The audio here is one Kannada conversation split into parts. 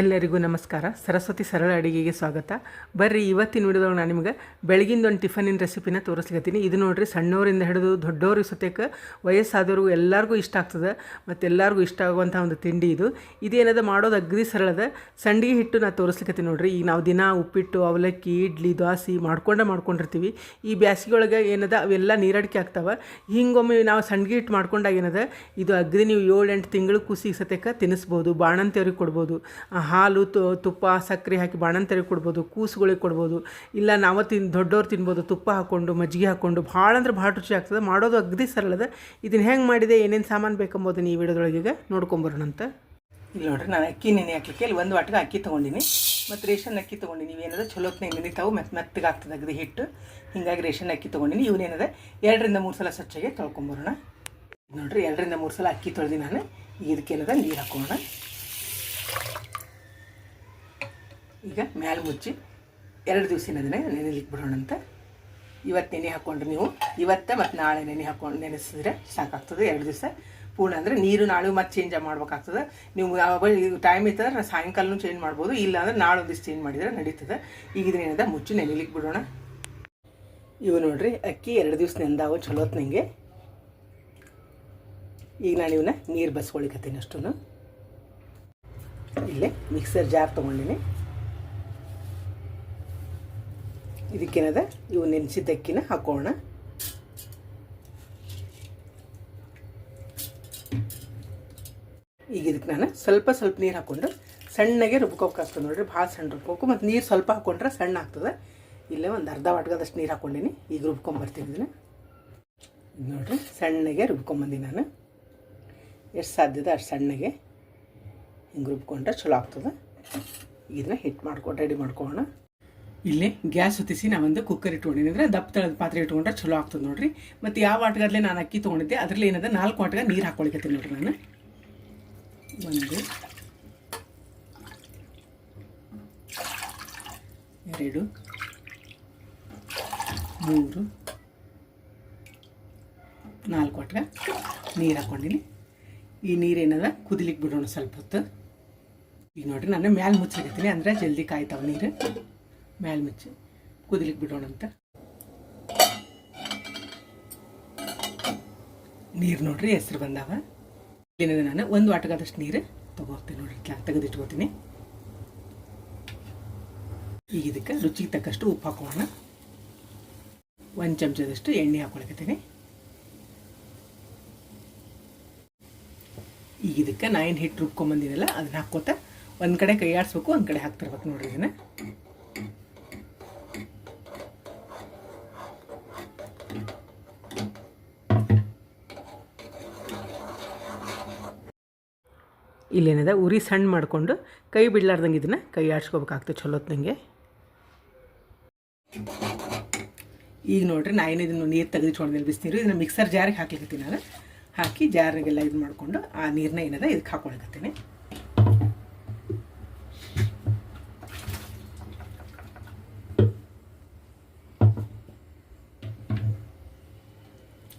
ಎಲ್ಲರಿಗೂ ನಮಸ್ಕಾರ. ಸರಸ್ವತಿ ಸರಳ ಅಡುಗೆಗೆ ಸ್ವಾಗತ. ಬರ್ರಿ, ಇವತ್ತಿನ ವಿಡಿಯೋದಾಗ ನಾನು ನಿಮಗೆ ಬೆಳಗಿಂದ ಒಂದು ಟಿಫನಿನ ರೆಸಿಪಿನ ತೋರಿಸ್ಲಿಕತ್ತೀನಿ. ಇದು ನೋಡಿರಿ, ಸಣ್ಣವರಿಂದ ಹಿಡಿದು ದೊಡ್ಡವ್ರಿಗೆ ಸತ್ಯಕ್ಕೆ ವಯಸ್ಸಾದವ್ರಿಗೂ ಎಲ್ಲರಿಗೂ ಇಷ್ಟ ಆಗ್ತದೆ ಮತ್ತು ಎಲ್ಲರಿಗೂ ಇಷ್ಟ ಆಗುವಂಥ ಒಂದು ತಿಂಡಿ ಇದು. ಇದೇನದ ಮಾಡೋದು ಅಗ್ದಿ ಸರಳದ. ಸಂಡಿಗೆ ಹಿಟ್ಟು ನಾನು ತೋರಿಸ್ಲಿಕತ್ತೀನಿ ನೋಡಿರಿ. ಈಗ ನಾವು ದಿನ ಉಪ್ಪಿಟ್ಟು, ಅವಲಕ್ಕಿ, ಇಡ್ಲಿ, ದೋಸೆ ಮಾಡ್ಕೊಂಡಿರ್ತೀವಿ. ಈ ಬ್ಯಾಸಿಗೆ ಏನದ ಅವೆಲ್ಲ ನೀರಡಿಕೆ ಆಗ್ತಾವೆ. ಹಿಂಗೊಮ್ಮೆ ನಾವು ಸಂಡಿಗೆ ಹಿಟ್ಟು ಮಾಡ್ಕೊಂಡಾಗ ಏನದ ಇದು ಅಗ್ದಿ ನೀವು 7-8 ತಿಂಗಳು ಕೂಸಿಗೆ ಸತ್ಯಕ್ಕೆ ತಿನ್ನಿಸ್ಬೋದು. ಬಾಣಂತಿಯವ್ರಿಗೆ ಕೊಡ್ಬೋದು. ಹಾಲು, ತುಪ್ಪ, ಸಕ್ಕರೆ ಹಾಕಿ ಬಾಣಂತರಿಗೆ ಕೊಡ್ಬೋದು, ಕೂಸುಗಳಿಗೆ ಕೊಡ್ಬೋದು. ಇಲ್ಲ ನಾವು ದೊಡ್ಡವ್ರು ತಿನ್ಬೋದು. ತುಪ್ಪ ಹಾಕ್ಕೊಂಡು, ಮಜ್ಜಿಗೆ ಹಾಕ್ಕೊಂಡು ಭಾಳ ಅಂದ್ರೆ ಭಾಳ ರುಚಿ ಆಗ್ತದೆ. ಮಾಡೋದು ಅಗ್ದಿ ಸರಳದ. ಇದನ್ನು ಹೆಂಗೆ ಮಾಡಿದೆ, ಏನೇನು ಸಾಮಾನು ಬೇಕಂಬೋದನ್ನು ಈ ವಿಡಿಯೋದೊಳಗೆ ನೋಡ್ಕೊಂಬರೋಣಂತ. ಇಲ್ಲಿ ನೋಡ್ರಿ, ನಾನು ಅಕ್ಕಿ ನೆನೆ ಹಾಕ್ಲಿಕ್ಕೆ ಇಲ್ಲಿ 1 ವಾಟ್ಗೆ ಅಕ್ಕಿ ತೊಗೊಂಡಿನಿ ಮತ್ತು ರೇಷನ್ ಅಕ್ಕಿ ತೊಗೊಂಡಿನಿ. ಇವೇನದ ಚಲೋತ್ನೇ ನೆನಿತಾವು, ಮೆತ್ತಗೆ ಆಗ್ತದೆ ಅಗದಿ ಹಿಟ್ಟು. ಹೀಗಾಗಿ ರೇಷನ್ ಅಕ್ಕಿ ತೊಗೊಂಡಿನಿ. ಇವನೇನದ 2ರಿಂದ 3 ಸಲ ಸ್ವಚ್ಛಗೆ ತೊಳ್ಕೊಂಬರೋಣ. ನೋಡಿರಿ, 2ರಿಂದ 3 ಸಲ ಅಕ್ಕಿ ತೊಳೆದಿ ನಾನು. ಈಗ ಇದಕ್ಕೇನದ ನೀರು ಹಾಕೋಣ. ಈಗ ಮ್ಯಾಲೆ ಮುಚ್ಚಿ 2 ದಿವಸಿನದನ್ನೇ ನೆನೆಲಿಕ್ಕೆ ಬಿಡೋಣಂತ. ಇವತ್ತು ನೆನೆ ಹಾಕ್ಕೊಂಡ್ರೆ ನೀವು ಇವತ್ತು ಮತ್ತು ನಾಳೆ ನೆನೆಸಿದ್ರೆ ಸಾಕಾಗ್ತದೆ. 2 ದಿವಸ ಪೂರ್ಣ ಅಂದರೆ ನೀರು ನಾಳೆ ಮತ್ತೆ ಚೇಂಜ್ ಮಾಡ್ಬೇಕಾಗ್ತದೆ. ನೀವು ಟೈಮ್ ಇತ್ತಂದ್ರೆ ಸಾಯಂಕಾಲನೂ ಚೇಂಜ್ ಮಾಡ್ಬೋದು. ಇಲ್ಲ ಅಂದ್ರೆ ನಾಳೆ ಒಂದು ದಿವಸ ಚೇಂಜ್ ಮಾಡಿದರೆ ನಡೀತದೆ. ಈಗ ಇದನ್ನೇನದ ಮುಚ್ಚಿ ನೆನೆಲಿಕ್ಕೆ ಬಿಡೋಣ. ಇವು ನೋಡ್ರಿ, ಅಕ್ಕಿ 2 ದಿವಸ ನೆಂದಾವು ಚಲೋತ್ನಂಗೆ. ಈಗ ನಾನು ಇವನ್ನ ನೀರು ಬಸ್ಕೊಳಿಕತ್ತೀನಿ ಅಷ್ಟೂ. ಇಲ್ಲೇ ಮಿಕ್ಸರ್ ಜಾರ್ ತೊಗೊಂಡಿನಿ. ಇದಕ್ಕೇನದ ಇವು ನೆನೆಸಿದ ಅಕ್ಕಿನ ಹಾಕೋಣ. ಈಗ ಇದಕ್ಕೆ ನಾನು ಸ್ವಲ್ಪ ನೀರು ಹಾಕ್ಕೊಂಡು ಸಣ್ಣಗೆ ರುಬ್ಕೋಬೇಕಾಗ್ತದೆ ನೋಡಿರಿ. ಭಾಳ ಸಣ್ಣ ರುಬ್ಕೋಬೇಕು ಮತ್ತು ನೀರು ಸ್ವಲ್ಪ ಹಾಕ್ಕೊಂಡ್ರೆ ಸಣ್ಣ ಆಗ್ತದೆ. ಇಲ್ಲೇ ಒಂದು ಅರ್ಧ ವಾಟ್ಗದಷ್ಟು ನೀರು ಹಾಕ್ಕೊಂಡೀನಿ. ಈಗ ರುಬ್ಕೊಂಬರ್ತೀನಿ ಇದನ್ನು. ನೋಡಿರಿ, ಸಣ್ಣಗೆ ರುಬ್ಕೊಂಬಂದಿನಿ ನಾನು. ಎಷ್ಟು ಸಾಧ್ಯದ ಅಷ್ಟು ಸಣ್ಣಗೆ ಹಿಂಗೆ ರುಬ್ಕೊಂಡ್ರೆ ಚಲೋ ಆಗ್ತದೆ. ಇದನ್ನ ರೆಡಿ ಮಾಡ್ಕೊಳ್ಳೋಣ. ಇಲ್ಲೇ ಗ್ಯಾಸ್ ಹೊತ್ತಿಸಿ ನಾವೊಂದು ಕುಕ್ಕರ್ ಇಟ್ಕೊಂಡಿನಿ. ಅಂದರೆ ದಪ್ಪ ತಳದ ಪಾತ್ರೆ ಇಟ್ಕೊಂಡ್ರೆ ಚಲೋ ಆಗ್ತದೆ ನೋಡಿರಿ. ಮತ್ತು ಯಾವ ವಾಟ್ಗದಲ್ಲೇ ನಾನು ಅಕ್ಕಿ ತೊಗೊಂಡಿದ್ದೆ ಅದರಲ್ಲಿ ಏನದ 4 ವಾಟ್ಗೆ ನೀರು ಹಾಕ್ಕೊಳಿಕತ್ತೀನಿ ನೋಡಿರಿ ನಾನು. 1 2 3 4 ವಾಟ್ಗೆ ನೀರು ಹಾಕ್ಕೊಂಡಿನಿ. ಈ ನೀರೇನದ ಕುದಿಲಿಕ್ಕೆ ಬಿಡೋಣ ಸ್ವಲ್ಪ ಹೊತ್ತು. ಈಗ ನೋಡಿರಿ, ನಾನು ಮ್ಯಾಲೆ ಮುಚ್ಚಲಿಕತ್ತೀನಿ, ಅಂದರೆ ಜಲ್ದಿ ಕಾಯ್ತಾವೆ ನೀರು. ಮ್ಯಾಲೆ ಮುಚ್ಚಿ ಕುದಿಲಿಕ್ಕೆ ಬಿಡೋಣಂತ. ನೀರು ನೋಡ್ರಿ ಹೆಸರು ಬಂದಾವ. ಏನಿದೆ, ನಾನು 1 ವಾಟ್ಗಾದಷ್ಟು ನೀರು ತೊಗೊಳ್ತೀನಿ ನೋಡ್ರಿ. ತೆಗೆದಿಟ್ಕೋತೀನಿ. ಈಗ ಇದಕ್ಕೆ ರುಚಿಗೆ ತಕ್ಕಷ್ಟು ಉಪ್ಪು ಹಾಕೋಣ. 1 ಚಮಚದಷ್ಟು ಎಣ್ಣೆ ಹಾಕೊಳಕತ್ತೀನಿ. ಈಗ ಇದಕ್ಕೆ ನಾ ಏನು ಹಿಟ್ಟು ರುಬ್ಕೊಂಬಂದಿನಲ್ಲ ಅದನ್ನ ಹಾಕ್ಕೋತ ಒಂದು ಕಡೆ ಕೈ ಆಡಿಸ್ಬೇಕು, ಒಂದು ಕಡೆ ಹಾಕ್ತಿರ್ಬೇಕು ನೋಡ್ರಿ. ಇದನ್ನು ಇಲ್ಲೇನದ ಉರಿ ಸಣ್ಣ ಮಾಡಿಕೊಂಡು ಕೈ ಬಿಡ್ಲಾರ್ದಂಗೆ ಇದನ್ನು ಕೈ ಆಡ್ಸ್ಕೋಬೇಕಾಗ್ತದೆ ಚಲೋತ್ನಂಗೆ. ಈಗ ನೋಡ್ರಿ, ನಾ ಇದನ್ನು ನೀರು ತೆಗೆದಿಟ್ಕೊಂಡ್ಮೇಲೆ ಬಿಸಿನೀರು ಇದನ್ನು ಮಿಕ್ಸರ್ ಜಾರಿಗೆ ಹಾಕ್ಲಿಕತ್ತೀನಿ ನಾನು. ಹಾಕಿ ಜಾರಿಗೆಲ್ಲ ಇದು ಮಾಡಿಕೊಂಡು ಆ ನೀರನ್ನ ಏನದ ಇದಕ್ಕೆ ಹಾಕ್ಕೊಳಕತ್ತೀನಿ.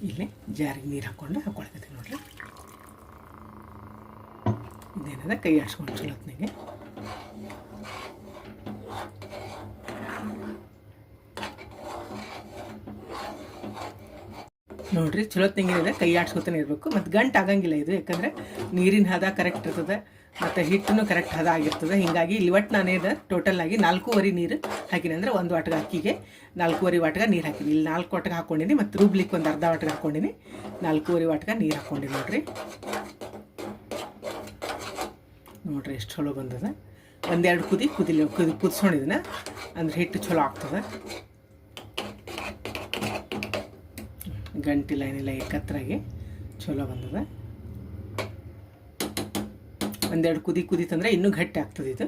ಇಲ್ಲೇ ಜಾರಿಗೆ ನೀರು ಹಾಕ್ಕೊಳಕತ್ತೀನಿ ನೋಡ್ರಿ. ಇದೇನದ ಕೈ ಆಡ್ಸ್ಕೊಂಡು ಚಲೋತ್ನಾಗೆ. ನೋಡ್ರಿ, ಚಲೋತ್ನಂಗೆ ಕೈ ಆಡ್ಸ್ಕೊತಾನೆ ಇರಬೇಕು. ಮತ್ತು ಗಂಟು ಆಗಂಗಿಲ್ಲ ಇದು, ಯಾಕಂದರೆ ನೀರಿನ ಹದ ಕರೆಕ್ಟ್ ಇರ್ತದೆ ಮತ್ತು ಹಿಟ್ಟನ್ನು ಕರೆಕ್ಟ್ ಹದ ಆಗಿರ್ತದೆ. ಹೀಗಾಗಿ ಇಲ್ಲಿ ಒಟ್ಟು ನಾನೇನು ಟೋಟಲಾಗಿ 4.5 ನೀರು ಹಾಕಿನಿ. ಅಂದರೆ 1 ವಾಟ್ಗೆ ಅಕ್ಕಿಗೆ 4.5 ವಾಟ್ಗೆ ನೀರು ಹಾಕಿನಿ. ಇಲ್ಲಿ 4 ವಾಟ್ಗೆ ಹಾಕ್ಕೊಂಡಿನಿ ಮತ್ತು ರುಬ್ಲಿಕ್ಕೆ ಒಂದು ಅರ್ಧ ವಾಟ್ಗೆ ಹಾಕ್ಕೊಂಡಿನಿ. 4.5 ವಾಟ್ಗೆ ನೀರು ಹಾಕ್ಕೊಂಡಿನಿ ನೋಡ್ರಿ. ನೋಡ್ರಿ ಎಷ್ಟು ಚಲೋ ಬಂದದ. 1-2 ಕುದಿಸ್ಕೊಂಡಿದ್ದನ ಅಂದ್ರೆ ಹಿಟ್ಟು ಚಲೋ ಆಗ್ತದೆ. ಗಂಟಿಲ್ಲ ಏನಿಲ್ಲ, ಕತ್ತರಾಗಿ ಚಲೋ ಬಂದದ. 1-2 ಕುದಿತಂದ್ರೆ ಇನ್ನೂ ಗಟ್ಟಿ ಆಗ್ತದೆ ಇದು.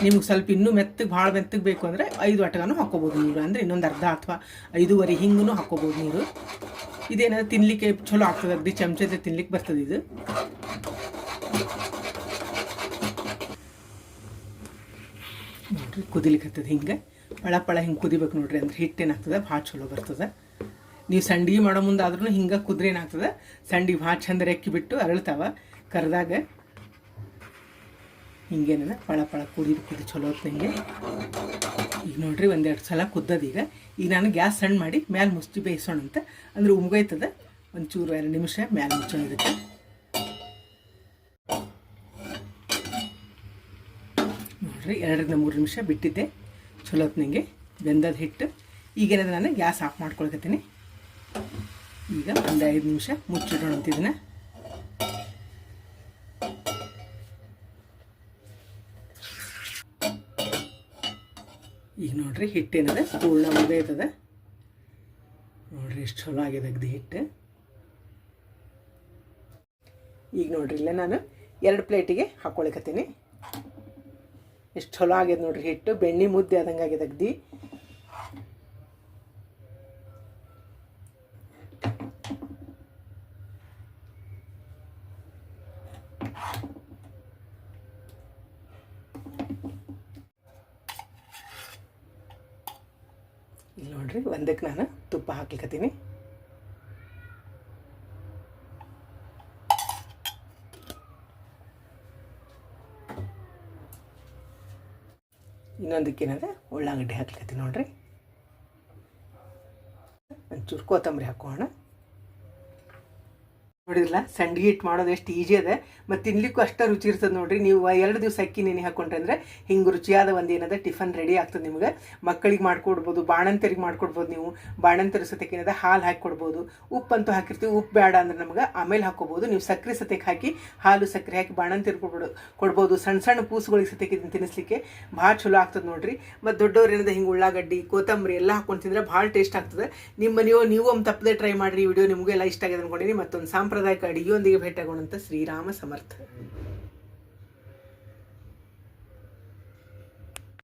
ನಿಮ್ಗೆ ಸ್ವಲ್ಪ ಇನ್ನೂ ಭಾಳ ಮೆತ್ತಗೆ ಬೇಕು ಅಂದರೆ 5 ವಾಟ್ಗೂ ಹಾಕ್ಕೋಬೋದು ನೀರು. ಅಂದರೆ ಇನ್ನೊಂದು ಅರ್ಧ ಅಥವಾ 5.5 ಹಿಂಗೂ ಹಾಕ್ಕೋಬೋದು ನೀರು. ಇದೇನಾದ್ರು ತಿನ್ನಲಿಕ್ಕೆ ಚಲೋ ಆಗ್ತದೆ. ಅಗದಿ ಚಮಚದ ತಿನ್ಲಿಕ್ಕೆ ಬರ್ತದೆ ಇದು. ನೋಡ್ರಿ, ಕುದಿಲಿಕ್ಕೆ ಹತ್ತದ ಹಿಂಗೆ ಪಳ ಪಳ ಹಿಂಗೆ ಕುದಿಬೇಕು ನೋಡ್ರಿ, ಅಂದ್ರೆ ಹಿಟ್ಟೇನಾಗ್ತದೆ ಭಾಳ ಚಲೋ ಬರ್ತದೆ. ನೀವು ಸಂಡಿಗೆ ಮಾಡೋ ಮುಂದೆ ಆದ್ರೂ ಹಿಂಗೆ ಕುದ್ರೆ ಏನಾಗ್ತದೆ ಸಂಡಿಗೆ ಭಾಳ ಚಂದ ರೆಕ್ಕಿ ಬಿಟ್ಟು ಅರಳ್ತಾವ. ಕರೆದಾಗ ಹಿಂಗೇನ ಪಳ ಪಳ ಕುದಿ ಚಲೋ ಹೊತ್ತಿನಂಗೆ. ಈಗ ನೋಡ್ರಿ ಒಂದೆರಡು ಸಲ ಕುದ್ದದ. ಈಗ ನಾನು ಗ್ಯಾಸ್ ಸಣ್ಣ ಮಾಡಿ ಮ್ಯಾಲೆ ಮುಚ್ಚಿ ಬೇಯಿಸೋಣ ಅಂತ, ಅಂದ್ರೆ ಉಮ್ಗೈತದ. ಒಂಚೂರು 2 ನಿಮಿಷ ಮ್ಯಾಲೆ ಮುಚ್ಚೋಣ ಇದಕ್ಕೆ. ನೋಡ್ರಿ 2-3 ನಿಮಿಷ ಬಿಟ್ಟಿದ್ದೆ, ಚಲೋ ಹೊತ್ತಿನಂಗೆ ಬೆಂದದ ಹಿಟ್ಟು. ಈಗೇನದ ನಾನು ಗ್ಯಾಸ್ ಆಫ್ ಮಾಡ್ಕೊಳ್ಕತ್ತೀನಿ. ಈಗ ಒಂದು 5 ನಿಮಿಷ ಮುಚ್ಚಿಡೋಣ ಅಂತ ಇದನ್ನ. ಈಗ ನೋಡ್ರಿ ಹಿಟ್ಟೇನದ ಪೂರ್ಣ ಉದೈತದ. ನೋಡ್ರಿ ಎಷ್ಟು ಚಲೋ ಆಗ್ಯದ ಅಗ್ದಿ ಹಿಟ್ಟು. ಈಗ ನೋಡ್ರಿ ಇಲ್ಲ ನಾನು 2 ಪ್ಲೇಟಿಗೆ ಹಾಕ್ಕೊಳಕತ್ತೀನಿ. ಎಷ್ಟು ಚಲೋ ಆಗ್ಯದ ನೋಡ್ರಿ ಹಿಟ್ಟು, ಬೆಣ್ಣೆ ಮುದ್ದೆ ಆದಂಗೆ ಆಗ್ಯದ ಅಗ್ದಿ. ಇಲ್ಲಿ ನೋಡ್ರಿ ಒಂದಕ್ಕೆ ನಾನು ತುಪ್ಪ ಹಾಕ್ಲಿಕತ್ತೀನಿ. ಇನ್ನೊಂದಕ್ಕೇನದ ಉಳ್ಳಾಗಡ್ಡಿ ಹಾಕ್ಲಿಕತ್ತೀನಿ ನೋಡ್ರಿ. ಒಂಚೂರು ಕೊತ್ತಂಬರಿ ಹಾಕೋಣ. ನೋಡಿದ್ರಲ್ಲ ಸಂಡಿಗೆ ಹಿಟ್ಟು ಮಾಡೋದು ಎಷ್ಟು ಈಜಿ ಅದ, ಮತ್ತು ತಿನ್ಲಿಕ್ಕೂ ಅಷ್ಟೇ ರುಚಿ ಇರ್ತದೆ ನೋಡ್ರಿ. ನೀವು 2 ದಿವಸ ಅಕ್ಕಿ ನೆನೆ ಹಾಕೊಂಡ್ರೆ ಅಂದರೆ ಹಿಂಗೆ ರುಚಿಯಾದ ಒಂದು ಏನದ ಟಿಫನ್ ರೆಡಿ ಆಗ್ತದೆ ನಿಮ್ಗೆ. ಮಕ್ಕಳಿಗೆ ಮಾಡ್ಕೊಡ್ಬೋದು, ಬಾಣಂತರಿಗೆ ಮಾಡ್ಕೊಡ್ಬೋದು. ನೀವು ಬಾಣಂತರ ಸತೆಗೆ ಏನದ ಹಾಲು ಹಾಕಿ ಕೊಡ್ಬೋದು. ಉಪ್ಪಂತೂ ಹಾಕಿರ್ತೀವಿ, ಉಪ್ಪು ಬೇಡ ಅಂದ್ರೆ ನಮ್ಗೆ ಆಮೇಲೆ ಹಾಕೋಬೋದು. ನೀವು ಸಕ್ಕರೆ ಸತೆಗೆ ಹಾಕಿ ಹಾಲು ಸಕ್ಕರೆ ಹಾಕಿ ಬಾಣಂತರಿಗೆ ಕೊಡ್ಬೋದು. ಸಣ್ಣ ಸಣ್ಣ ಕೂಸುಗಳಿಗೆ ಸತೆಗೆ ಇದನ್ನು ತಿನ್ನಿಸ್ಲಿಕ್ಕೆ ಭಾಳ ಚಲೋ ಆಗ್ತದೆ ನೋಡ್ರಿ. ಮತ್ತು ದೊಡ್ಡವ್ರು ಏನದ ಹಿಂಗೆ ಉಳ್ಳಾಗಡ್ಡಿ ಕೊತ್ತಂಬರಿ ಎಲ್ಲ ಹಾಕೊಂಡು ತಿಂದರೆ ಭಾಳ ಟೇಸ್ಟ್ ಆಗ್ತದೆ. ನೀವು ಒಂದು ತಪ್ಪದೆ ಟ್ರೈ ಮಾಡಿರಿ. ವಿಡಿಯೋ ನಿಮಗೆಲ್ಲ ಇಷ್ಟ ಆಗಿದೆ ಅನ್ಕೊಂಡಿನಿ. ಮತ್ತೊಂದು ಸಾಂಪ್ರದಾಯಿಕ ಅಡಿಗೆಯೊಂದಿಗೆ ಭೇಟಿಯಾಗೋಣಂತ. ಶ್ರೀರಾಮ ಸಮರ್ಥ.